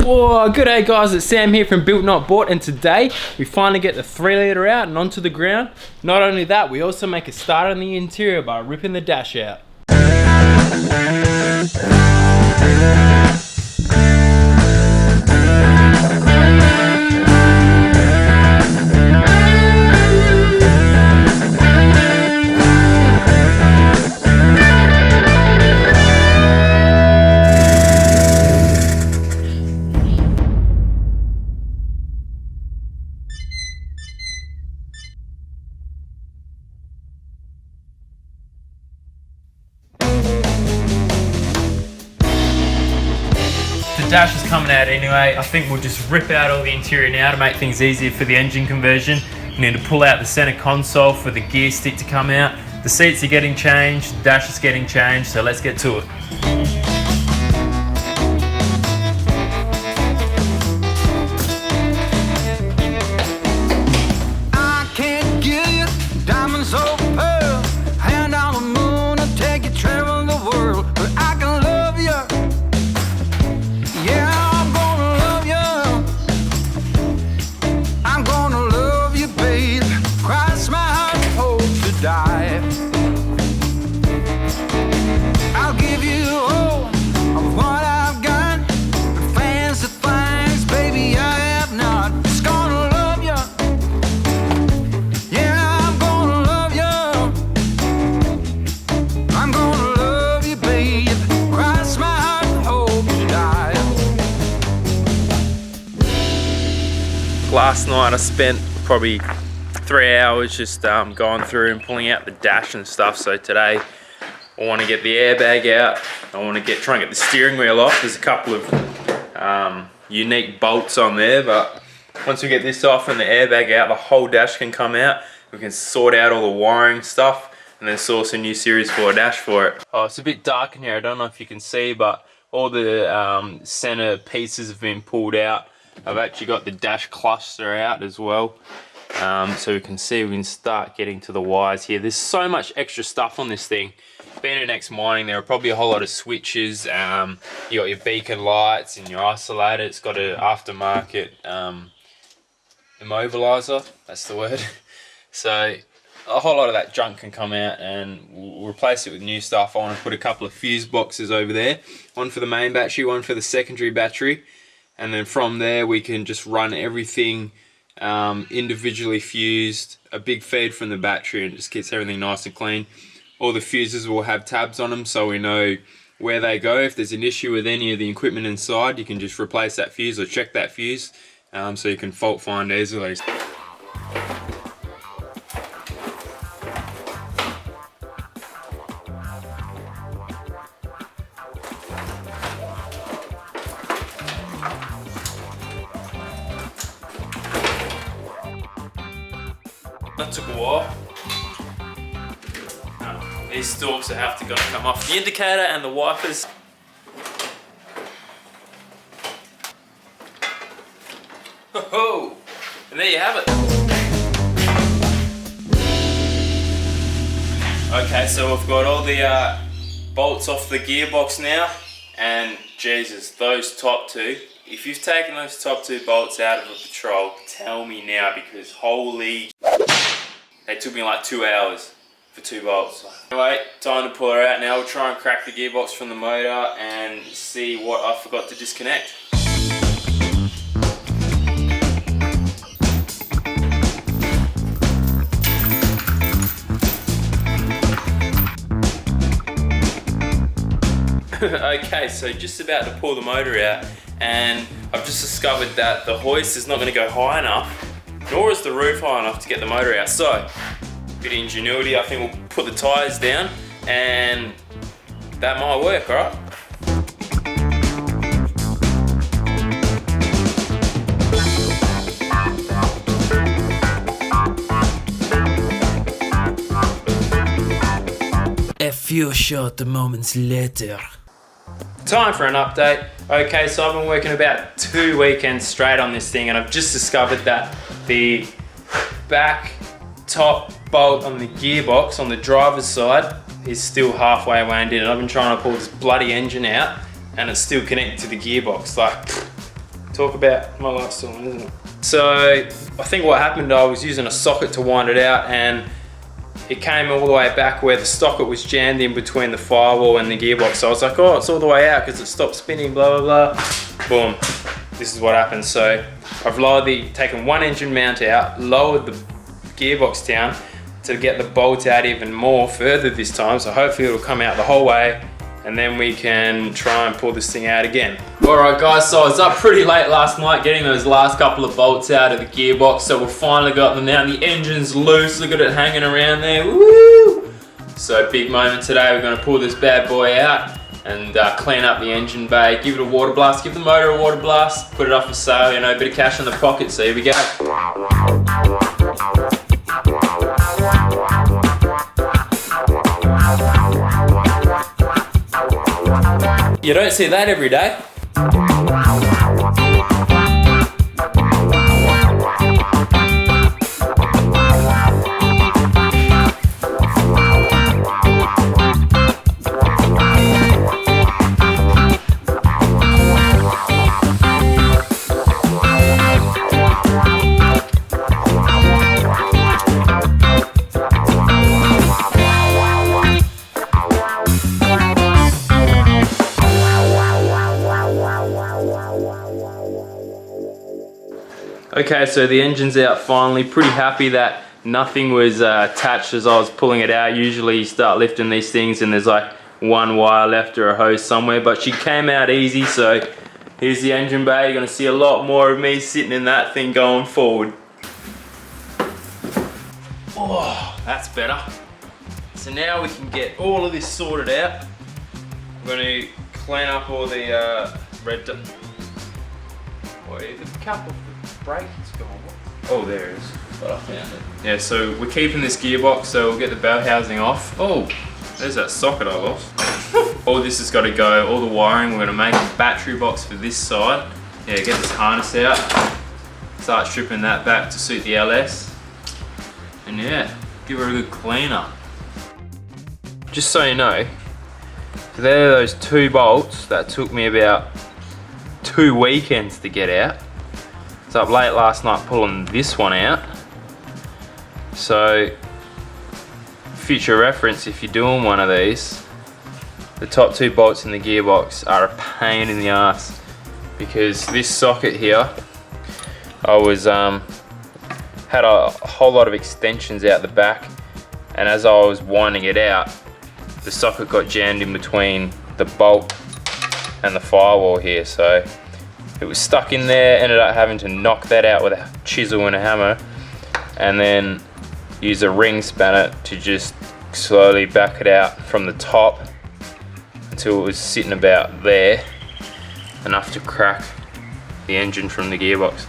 Whoa, good day guys, it's Sam here from Built Not Bought, and today we finally get the 3 litre out and onto the ground. Not only that, we also make a start on the interior by ripping the dash out. The dash is coming out anyway. I think we'll just rip out all the interior now to make things easier for the engine conversion. We need to pull out the center console for the gear stick to come out. The seats are getting changed, the dash is getting changed, so let's get to it. Last night I spent probably 3 hours just going through and pulling out the dash and stuff. So today I want to get the airbag out. I want to try and get the steering wheel off. There's a couple of unique bolts on there, but once we get this off and the airbag out, the whole dash can come out. We can sort out all the wiring stuff and then source a new Series 4 dash for it. Oh, it's a bit dark in here. I don't know if you can see, but all the center pieces have been pulled out. I've actually got the dash cluster out as well, so we can see, we can start getting to the wires here. There's so much extra stuff on this thing. Being an ex-mining, there are probably a whole lot of switches. You got your beacon lights and your isolator. It's got an aftermarket immobilizer, that's the word. So a whole lot of that junk can come out and we'll replace it with new stuff. I want to put a couple of fuse boxes over there. One for the main battery, one for the secondary battery. And then from there we can just run everything individually fused, a big feed from the battery, and it just keeps everything nice and clean. All the fuses will have tabs on them so we know where they go. If there's an issue with any of the equipment inside, you can just replace that fuse or check that fuse, so you can fault find easily. That took a while. These stalks have to come off. The indicator and the wipers. Ho-ho! And there you have it. Okay, so we've got all the bolts off the gearbox now, and Jesus, those top two. If you've taken those top two bolts out of a patrol, tell me now, because holy, they took me like 2 hours for 2 bolts. Anyway, time to pull her out now. We'll try and crack the gearbox from the motor and see what I forgot to disconnect. Okay, so just about to pull the motor out, and I've just discovered that the hoist is not going to go high enough, nor is the roof high enough to get the motor out. So, a bit of ingenuity, I think we'll put the tyres down and that might work, alright? A few short moments later. Time for an update. Okay, so I've been working about 2 weekends straight on this thing, and I've just discovered that the back top bolt on the gearbox on the driver's side is still halfway wound in, and I've been trying to pull this bloody engine out and it's still connected to the gearbox. Like, talk about my lifestyle, isn't it? So I think what happened, I was using a socket to wind it out, and it came all the way back where the socket was jammed in between the firewall and the gearbox. So I was like, oh, it's all the way out because it stopped spinning, blah, blah, blah. Boom, this is what happened. So I've taken one engine mount out, lowered the gearbox down to get the bolt out even more further this time. So hopefully it'll come out the whole way, and then we can try and pull this thing out again. Alright guys, so I was up pretty late last night getting those last couple of bolts out of the gearbox, so we've finally got them out. The engine's loose, look at it hanging around there, woo! So big moment today, we're going to pull this bad boy out and clean up the engine bay, give it a water blast, give the motor a water blast, put it up for sale, you know, a bit of cash in the pocket, so here we go. You don't see that every day. Okay, so the engine's out finally. Pretty happy that nothing was attached as I was pulling it out. Usually you start lifting these things and there's like one wire left or a hose somewhere, but she came out easy. So here's the engine bay. You're gonna see a lot more of me sitting in that thing going forward. Oh, that's better. So now we can get all of this sorted out. I'm gonna clean up all the red dot. Wait, the cap of the brake is gone. Oh, there it is. But I found it. Yeah, so we're keeping this gearbox, so we'll get the bell housing off. Oh, there's that socket I lost. All this has got to go, all the wiring. We're going to make a battery box for this side. Yeah, get this harness out. Start stripping that back to suit the LS. And yeah, give her a good cleaner. Just so you know, there are those 2 bolts that took me about 2 weekends to get out. So up late last night pulling this one out. So future reference, if you're doing one of these, the top 2 bolts in the gearbox are a pain in the ass, because this socket here, I was had a whole lot of extensions out the back, and as I was winding it out, the socket got jammed in between the bolt and the firewall here, so it was stuck in there. Ended up having to knock that out with a chisel and a hammer, and then use a ring spanner to just slowly back it out from the top until it was sitting about there, enough to crack the engine from the gearbox.